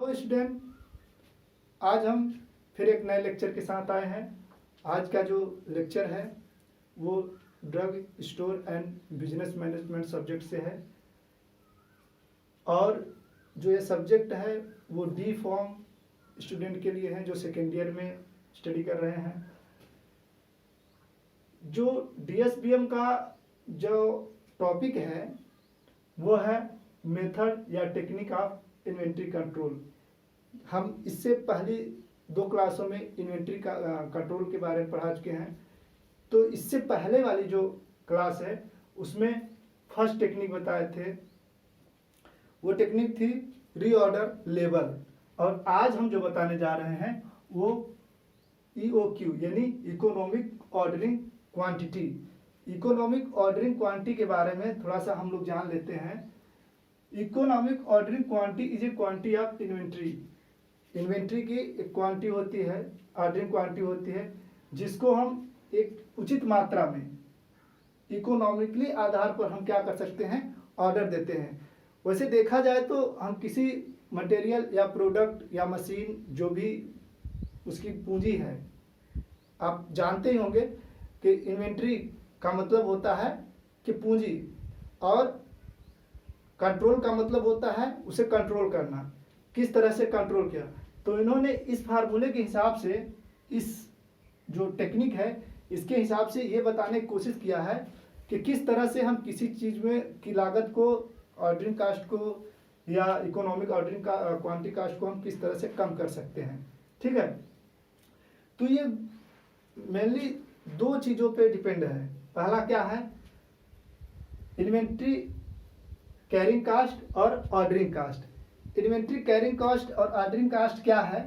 तो स्टूडेंट, आज हम फिर एक नए लेक्चर के साथ आए हैं। आज का जो लेक्चर है वो drug store and business management subject से है, और जो ये सब्जेक्ट है वो डी फॉर्म स्टूडेंट के लिए है जो सेकेंड ईयर में स्टडी कर रहे हैं। जो डीएसबीएम का जो टॉपिक है वो है मेथड या टेक्निक ऑफ इन्वेंट्री कंट्रोल। हम इससे पहली 2 क्लासों में इन्वेंट्री का कंट्रोल के बारे में पढ़ा चुके हैं। तो इससे पहले वाली जो क्लास है उसमें फर्स्ट टेक्निक बताए थे, वो टेक्निक थी रीऑर्डर लेवल, और आज हम जो बताने जा रहे हैं वो EOQ यानी economic ordering quantity. Economic ordering quantity के बारे में थोड़ा सा हम लोग जान लेते हैं। Economic ordering quantity is a quantity of inventory. Inventory की एक क्वांटिटी होती है, ऑर्डरिंग क्वांटिटी होती है, जिसको हम एक उचित मात्रा में इकोनॉमिकली आधार पर हम क्या कर सकते हैं, ऑर्डर देते हैं। वैसे देखा जाए तो हम किसी मटेरियल या प्रोडक्ट या मशीन जो भी उसकी पूंजी है, आप जानते ही होंगे कि इन्वेंट्री का मतलब होता है कि पूंजी, और कंट्रोल का मतलब होता है उसे कंट्रोल करना। किस तरह से कंट्रोल किया, तो इन्होंने इस फार्मूले के हिसाब से, इस जो टेक्निक है इसके हिसाब से ये बताने की कोशिश किया है कि किस तरह से हम किसी चीज़ में की लागत को, ऑर्डरिंग कास्ट को या इकोनॉमिक ऑर्डरिंग का क्वांटिटी कास्ट को हम किस तरह से कम कर सकते हैं। ठीक है, तो ये मेनली 2 चीज़ों पे डिपेंड है। पहला क्या है, इन्वेंट्री कैरिंग कास्ट और ordering cost. Inventory carrying cost और ऑर्डरिंग कास्ट क्या है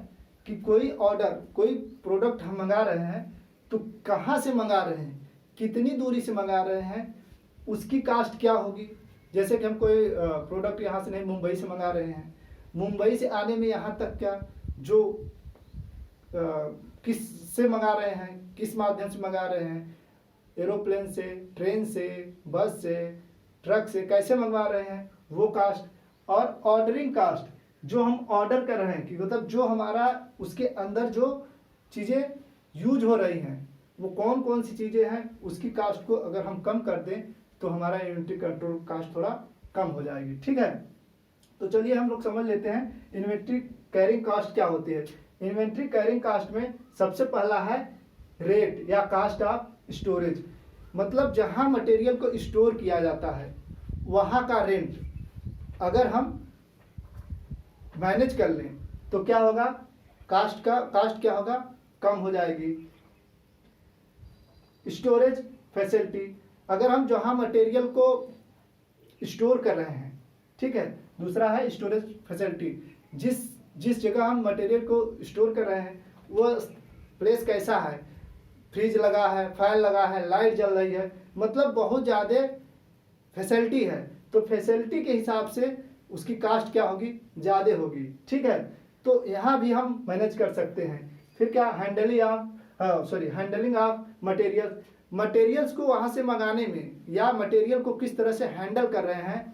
कि कोई ऑर्डर, कोई प्रोडक्ट हम मंगा रहे हैं तो कहाँ से मंगा रहे हैं, कितनी दूरी से मंगा रहे हैं, उसकी कास्ट क्या होगी। जैसे कि हम कोई प्रोडक्ट यहाँ से नहीं, मुंबई से मंगा रहे हैं, मुंबई से आने में यहाँ तक क्या जो किस से मंगा रहे हैं, किस माध्यम से मंगा रहे हैं, एरोप्लेन से, ट्रेन से, बस से, ट्रक से, कैसे मंगवा रहे हैं वो कास्ट। और ऑर्डरिंग कास्ट जो हम ऑर्डर कर रहे हैं कि मतलब जो हमारा उसके अंदर जो चीज़ें यूज हो रही हैं वो कौन कौन सी चीज़ें हैं, उसकी कास्ट को अगर हम कम कर दें तो हमारा इन्वेंट्री कंट्रोल कास्ट थोड़ा कम हो जाएगी। ठीक है, तो चलिए हम लोग समझ लेते हैं इन्वेंट्री कैरिंग कास्ट क्या होती है। इन्वेंट्री कैरिंग कास्ट में सबसे पहला है रेट या कास्ट ऑफ स्टोरेज, मतलब जहां मटेरियल को स्टोर किया जाता है वहां का रेंट अगर हम मैनेज कर लें तो क्या होगा, कास्ट क्या होगा, कम हो जाएगी। स्टोरेज फैसिलिटी, अगर हम जहां मटेरियल को स्टोर कर रहे हैं, ठीक है। दूसरा है स्टोरेज फैसिलिटी, जिस जगह हम मटेरियल को स्टोर कर रहे हैं वो प्लेस कैसा है, फ्रिज लगा है, फैन लगा है, लाइट जल रही है, मतलब बहुत ज़्यादा फैसिलिटी है, तो फैसिलिटी के हिसाब से उसकी कास्ट क्या होगी, ज़्यादा होगी। ठीक है, तो यहाँ भी हम मैनेज कर सकते हैं। फिर क्या, हैंडलिंग ऑफ मटेरियल्स को वहाँ से मंगाने में या मटेरियल को किस तरह से हैंडल कर रहे हैं,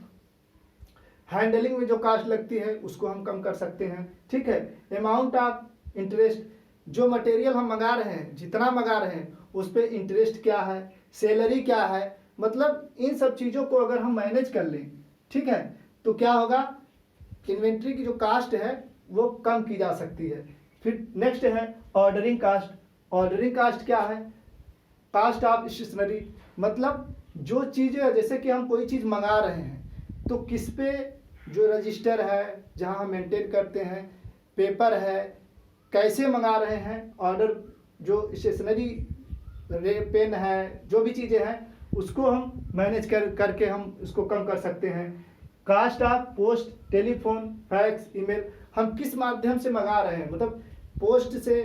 हैंडलिंग में जो कास्ट लगती है उसको हम कम कर सकते हैं। ठीक है, अमाउंट ऑफ इंटरेस्ट, जो मटेरियल हम मंगा रहे हैं, जितना मंगा रहे हैं उस पर इंटरेस्ट क्या है, सैलरी क्या है, मतलब इन सब चीज़ों को अगर हम मैनेज कर लें, ठीक है, तो क्या होगा, इन्वेंट्री की जो कास्ट है वो कम की जा सकती है। फिर नेक्स्ट है ऑर्डरिंग कास्ट। ऑर्डरिंग कास्ट क्या है, कास्ट ऑफ स्टेशनरी, मतलब जो चीज़ें, जैसे कि हम कोई चीज़ मंगा रहे हैं तो किस पे जो रजिस्टर है जहां हम मेंटेन करते हैं, पेपर है, कैसे मंगा रहे हैं, ऑर्डर जो स्टेशनरी पेन है, जो भी चीज़ें हैं उसको हम मैनेज करके हम उसको कम कर सकते हैं। Cost of post, telephone, fax, email, हम किस माध्यम से मंगा रहे हैं, मतलब पोस्ट से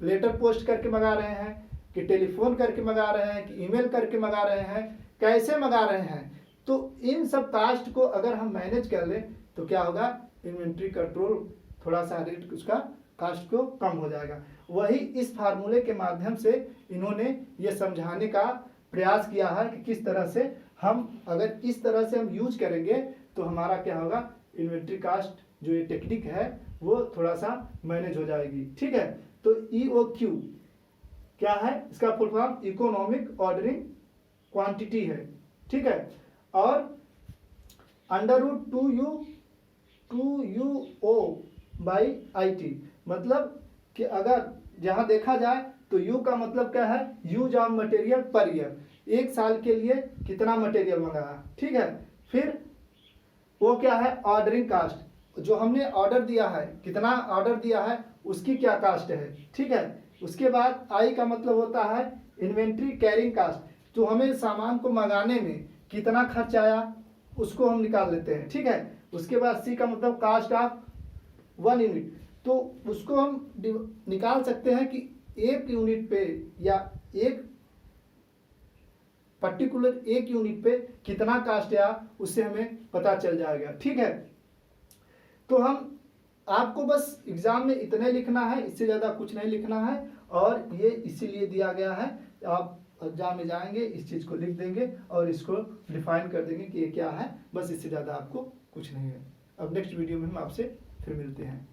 लेटर पोस्ट करके मंगा रहे हैं कि टेलीफोन करके मंगा रहे हैं कि ईमेल करके मंगा रहे हैं, कैसे मंगा रहे हैं, तो इन सब कास्ट को अगर हम मैनेज कर लें तो क्या होगा, इन्वेंट्री कंट्रोल थोड़ा सा रेट उसका कास्ट को कम हो जाएगा। वही इस फार्मूले के माध्यम से इन्होंने ये समझाने का प्रयास किया है कि किस तरह से हम, अगर इस तरह से हम यूज करेंगे तो हमारा क्या होगा, इन्वेंट्री कास्ट जो ये टेक्निक है वो थोड़ा सा मैनेज हो जाएगी। ठीक है, तो EOQ क्या है, इसका full form economic ordering quantity है। ठीक है, और √2UO/IT, मतलब कि अगर जहां देखा जाए तो U का मतलब क्या है, use of material per year, एक साल के लिए कितना मटेरियल मंगाया। ठीक है, फिर वो क्या है, ऑर्डरिंग कास्ट, जो हमने ऑर्डर दिया है, कितना ऑर्डर दिया है, उसकी क्या कास्ट है। ठीक है, उसके बाद I का मतलब होता है इन्वेंट्री कैरिंग कास्ट, जो हमें सामान को मंगाने में कितना खर्च आया उसको हम निकाल लेते हैं। ठीक है, उसके बाद C का मतलब कास्ट ऑफ 1 यूनिट, तो उसको हम निकाल सकते हैं कि एक यूनिट पे या एक पर्टिकुलर एक यूनिट पे कितना कास्ट आया, उससे हमें पता चल जाएगा। ठीक है, तो हम आपको बस एग्जाम में इतने लिखना है, इससे ज़्यादा कुछ नहीं लिखना है, और ये इसीलिए दिया गया है, आप एग्जाम में जाएंगे इस चीज़ को लिख देंगे और इसको डिफाइन कर देंगे कि ये क्या है, बस इससे ज़्यादा आपको कुछ नहीं है। अब नेक्स्ट वीडियो में हम आपसे फिर मिलते हैं।